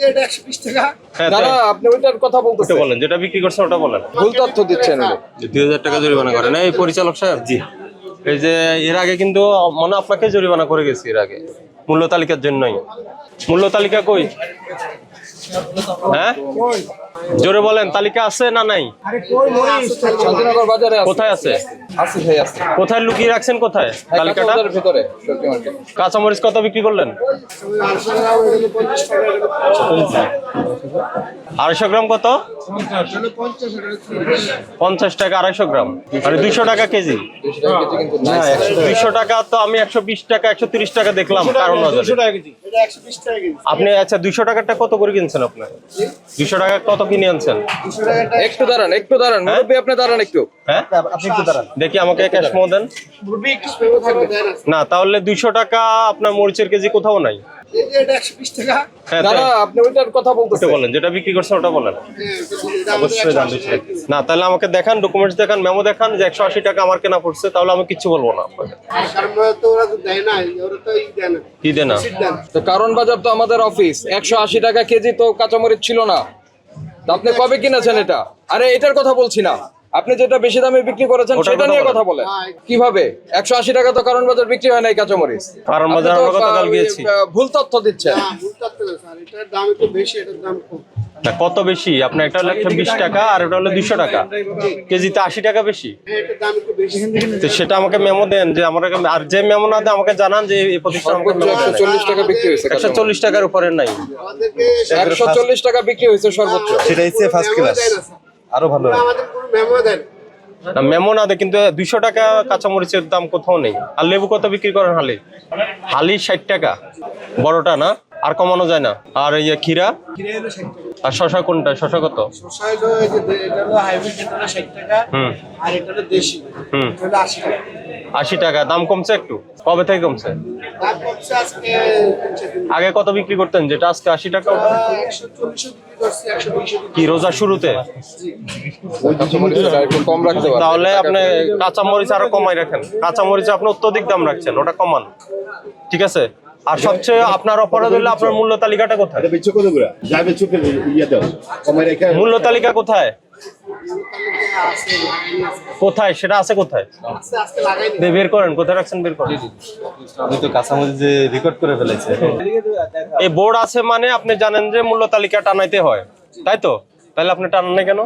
এটা 120 টাকা। হ্যাঁ, দাদা আপনি ওইটার কথা বলতেছেন, বলেন যেটা বিক্রি করছেন ওটা বলেন। ভুল তথ্য দিচ্ছেন। 2000 টাকা জরিমানা করেন এই পরিচালক সাহেব। জি, এই যে এর আগে কিন্তু মনে আপনাকে জরিমানা করে গেছি এর আগে মূল্য তালিকার জন্যই। মূল্য তালিকা কই? হ্যাঁ, জোরে বলেন, তালিকা আছে না নাই? শান্তিনগর বাজারে আছে। কোথায় আছে? আছে ভাই, আছে। কোথায় লুকিয়ে রাখছেন? কোথায় তালিকাটা? কাঁচাবাজারের ভিতরে সবজি মার্কেট। কাঁচামরিচ কত বিক্রি করলেন? 250 গ্রাম কত? 50 টাকা 250 গ্রাম, মানে 200 টাকা কেজি। 200 টাকা কেজি কিন্তু নাই। 200 টাকা তো আমি 120 টাকা 130 টাকা দেখলাম কারণ আপনি। আচ্ছা 200 টাকাটা কত করে কিনছেন আপনি? 200 টাকা কত কিনে আনছেন? একটু দাঁড়ান, একটু দাঁড়ান মুরব্বি, আপনি দাঁড়ান একটু। হ্যাঁ, আপনি একটু দাঁড়ান দেখি, আমাকে ক্যাশ মো দেন না। তাহলে 200 টাকা আপনার মরিচের কেজি কোথাও নাই। এটা 120 টাকা। হ্যাঁ, দাদা আপনি ওইটার কথা ওটা বলতেছেন। বলেন যেটা বিক্রি করছেন ওটা বলেন। এটা অবশ্যই জানতে চাই। না তাহলে আমাকে দেখান, ডকুমেন্টস দেখান, মেমো দেখান যে 180 টাকা আমার কেনা পড়ছে, তাহলে আমি কিচ্ছু বলবো না আপনাকে। কারণ তো ওরা তো দেয় না, ওরা তো দেয় না। কি দেনা? তো কারণ বাজার তো আমাদের অফিস, 180 টাকা কেজি তো কাঁচামরিচ ছিল না। তো আপনি কবে কিনেছেন এটা? আরে এটার কথা বলছি না, আপনি যেটা বেশি দামে বিক্রি করেছেন ওটার সেটা কথা নিয়ে বলেন। কথা বলেন। কিভাবে 180 টাকা তো কারণ বাজার বিক্রি হয় নাই কাঁচামরিচ? কারণ আপনি বাজার তো, আমরা গতকাল গিয়েছি। ভুল তথ্য দিচ্ছেন। না, ভুল তথ্য না স্যার, এটার দাম একটু বেশি, এটার দাম কম। না, কত বেশি? আপনার এটা হলো 120 টাকা আর এটা হলো 200 টাকা, কেজিতে 80 টাকা বেশি। এটার দাম একটু বেশি। তো সেটা আমাকে মেমো দেন যে আমার, আর যে মেমো না দেন আমাকে জানান যে এই প্রতিষ্ঠান আমাকে সর্বোচ্চ মেমো দেন। 140 টাকা বিক্রি হয়েছে। 140 টাকার উপরে নাই। আমাদেরকে 140 টাকা বিক্রি হয়েছে সর্বোচ্চ। সেটা হচ্ছে ফার্স্ট ক্লাস, আরো ভালো। আমাদের কোনো মেমো দেন। না, মেমো না দেয়, কিন্তু 200 টাকা কাঁচামরিচের দাম কোথাও নেই। আর লেবু কত বিক্রি করেন? হালি 60 টাকা, বড়টা না, আর কমানো যায় না। আর এই ক্ষীরা আর শশা কোনটা? শশা কত? শসা হলো এই যে এটা হলো হাইব্রিড, এটা হলো 60 টাকা। হুম আর এটা হলো দেশি, হুম এটা হলো 80 টাকা। 80 টাকা। দাম কমছে একটু? কবে থেকে কমছে? দাম কমছে আজকে 3-4 দিন। আগে কত বিক্রি করতেন যেটা আজকে 80 টাকা? ওটা 140 বিক্রি করছি, 120 কি রোজা শুরুতে? কাঁচামরিচটা একটু কম রাখতে পারেন। তাহলে আপনি কাঁচামরিচ আরো কমাই রাখেন। কাঁচামরিচ আপনি অত্যধিক দাম রাখছেন, ওটা কমান, ঠিক আছে? আর সবচেয়ে আপনার অপরাধ হলে আপনার মূল্য তালিকাটা কোথায়? মূল্য তালিকা কোথায়? কোথায় সেটা আছে? কোথায় আজকে লাগাইনি। বের করেন, কোথায় রাখছেন বের করেন। আমি তো কাঁচামরিচ যে রেকর্ড করে ফেলেছে। এই বোর্ড আছে মানে আপনি জানেন যে মূল্য তালিকা টানাইতে হয়, তাই তো? তাহলে আপনি টানান না কেন?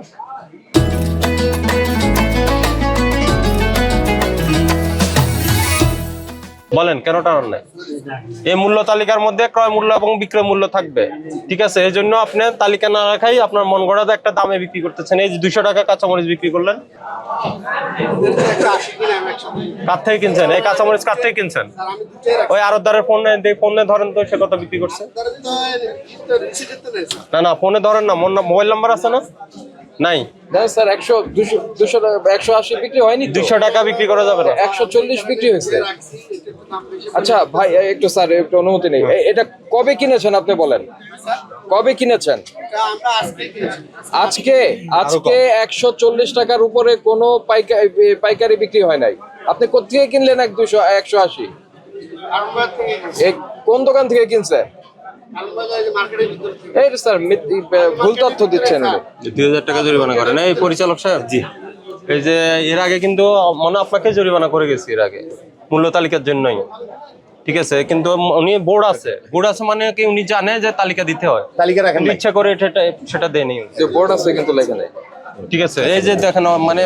বলেন কেন টানান নাই? এই মূল্য তালিকার মধ্যে ক্রয় মূল্য এবং বিক্রয় মূল্য থাকবে, ঠিক আছে? এই জন্য আপনি তালিকা না রাখাই আপনার মন গড়া একটা দামে বিক্রি করতেছেন। এই যে 200 টাকা কাঁচামরিচ বিক্রি করলেন, 180 কিনা আমি 100। কার থেকে কিনছেন? এই কাঁচামরিচ কার থেকে কিনছেন? স্যার আমি দুটোই রাখছি। ওই আরতদারের ফোনে ধরেন তো, সে কত বিক্রি করছে? ধরেন তো রিসিট তো নেই স্যার। না না, ফোনে ধরেন না, মোবাইল নাম্বার আছে না? নাই। না স্যার, 200 টাকা 180 বিক্রি হয়নি তো। 200 টাকা বিক্রি করা যাবে না। 140 বিক্রি হয়েছে। রাখছি, এটা একটু দাম বেশি। আচ্ছা ভাই একটু স্যার একটু অনুমতি নেই। এটা কবে কিনেছেন আপনি বলেন? কবে কিনেছেন? এটা আমরা আজকে কিনেছি। আজকে 140 টাকার উপরে কোনো পাইকারি বিক্রি হয় নাই। আপনি কোথেকে কিনলেন 180? আলমবাগ থেকে কিনেছি। এই কোন দোকান থেকে কিনছেন? আলমবাগ এই যে মার্কেটের ভিতর থেকে। এই স্যার ভুল তথ্য দিচ্ছেন উনি। 2000 টাকা জরিমানা করেন এই পরিচালক সাহেব। জি, এই যে এর আগে কিন্তু মনে আপনাকে জরিমানা করে গেছি এর আগে মূল্য তালিকার জন্যই, ঠিক আছে? কিন্তু উনি বোর্ড আছে মানে কি উনি জানে যে তালিকা দিতে হয়, তালিকা রাখেন কিন্তু নাই। ইচ্ছা করে সেটা দেয়নি, যে বোর্ড আছে কিন্তু লেখা নেই। ঠিক আছে? এই যে দেখেন মানে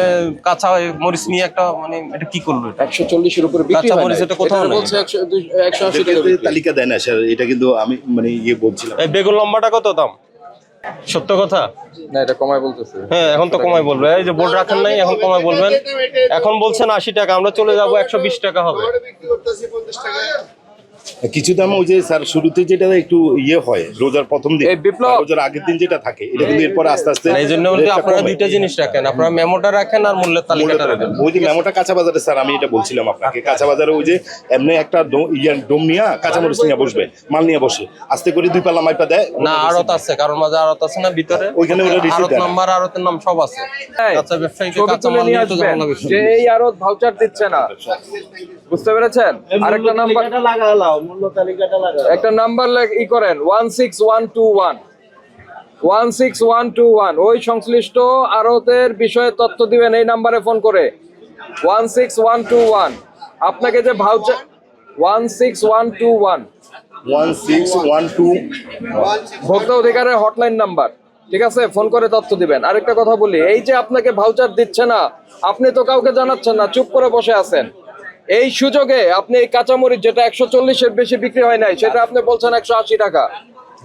কাঁচা মরিচ নিয়ে একটা মানে এটা কি করলো? 140 এর উপরে বিক্রি হয় কাঁচামরিচ নাই। এটা কোথাও এটা নেই। বলছে 180 টাকা বিক্রি। তালিকা দেয় না স্যার, এটা কিন্তু আমি মানে বলছিলাম। এই বেগুন লম্বাটা কত দাম? সত্য কথা। না এটা কমায় বলতেছে। হ্যাঁ, এখন তো কমাই বলবে। এই যে বোর্ড রাখেন নাই, এখন কমাই বলবেন। এখন বলছেন 80 টাকা, আমরা চলে যাব 120 টাকা হবে। আমরা বিক্রি করতেছি 50 টাকা। কিছু দাম ওই যে স্যার শুরুতে যেটা একটু হয় রোজার প্রথম দিন, এই বিপ্লব। বা রোজার আগের দিন যেটা থাকে, এটা কিন্তু এরপর আস্তে আস্তে এই জন্য বলতে রেটটা আপনারা কমে। দুইটা জিনিস রাখেন, আপনারা মেমোটা রাখেন আর মূল্যের তালিকাটা রাখেন। ওই যে মেমোটা কাঁচা বাজারে স্যার, আমি এটা বলছিলাম আপনাকে, কাঁচা বাজারে ওই যে এমনি একটা ডোম নিয়ে কাঁচামরিচ নিয়ে বসবে, মাল নিয়ে বসে আস্তে করে 2 পাল্লা মাইপা দেয় না, আড়ত আছে, কারণ মাঝে আড়ত আছে না ভিতরে, ওইখানে ওরা receipt আড়ত দেয় না। নাম্বার আড়তের নাম সব আছে। কাঁচা ব্যবসায়ীকে ছবি কাঁচা তুলে মাল নিয়ে নিয়ে তো আসবেন ঝামেলা বেশি। যে এই আরো ভাউচার দিচ্ছে না, বুঝতে পেরেছেন? আরেকটা নাম্বার, লাগালাও, মূল্য তালিকাটা লাগাও। একটা নাম্বার ই করেন 16121 16121 ওই সংশ্লিষ্ট আড়তের বিষয়ে তথ্য দিবেন এই নাম্বারে ফোন করে। 16121 আপনাকে যে ভাউচার 16121 1612 ভোক্তা অধিকারের হটলাইন নাম্বার, ঠিক আছে? ফোন করে তথ্য দিবেন। আরেকটা কথা বলি, এই যে আপনাকে ভাউচার দিচ্ছে না, আপনি তো কাউকে জানাচ্ছেন না, চুপ করে বসে আছেন। এই সুযোগে আপনি এই কাঁচামরিচ যেটা 140-এর বেশি বিক্রি হয় নাই, সেটা আপনি বলছেন 180 টাকা।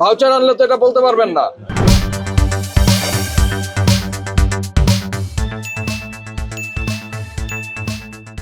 ভাউচার আনলে তো এটা বলতে পারবেন না।